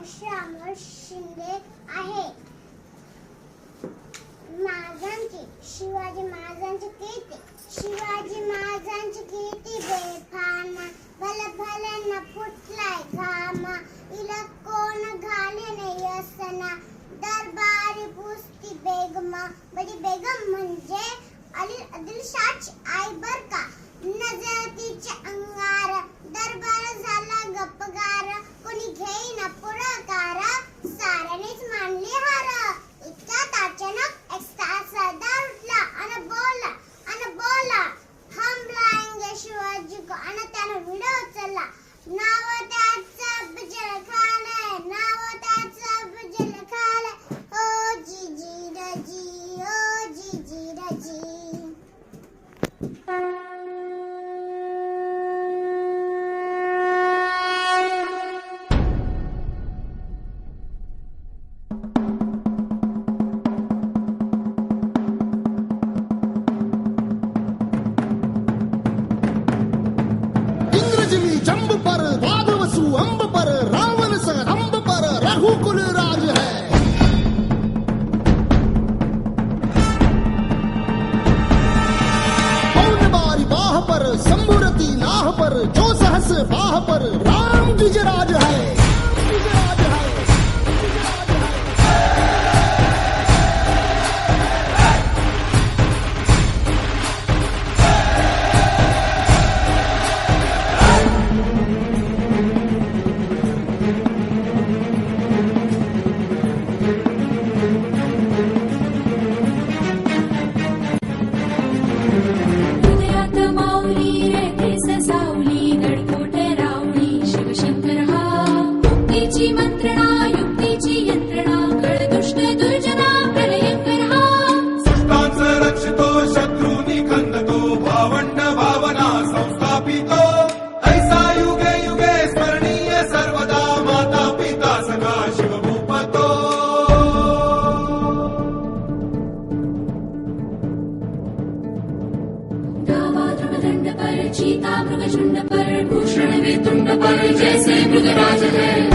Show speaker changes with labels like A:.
A: श्यामल शिंदे आहे. शिवाजी महाराजांची कीर्ती बेफाना, भले भले न फुटलाय घामा, इला कोण घाले नाही असना, दरबारी पुसती बेगमा. बडी बेगम म्हणजे आदिलशाहची आई बर का. नजरतीचे अंगार, दरबार झाला गप्पगार, कोणी घेईना पुढाकार, साऱ्यानेच मानली हार. इतक्यात अचानक एक सरदार उठला आणि बोला हम लाएंगे शिवाजी को. आणि त्याने विडा उचलला. नाव त्याचं अफजल खान आहे, नाव त्याचं अफजल खान आहे. ओ जीजी रजी, ओ जीजी रजी.
B: जंब पर राघवसु अंब पर, रावण स रंब पर रघुकुल राज है. पौन बारी बाह पर शंभुरती नाह पर, जो सहस बाह पर राम द्विजराज है.
C: चीता मृगचुंड पर, भूषण वेतुंड पर, जैसे मृगराज है.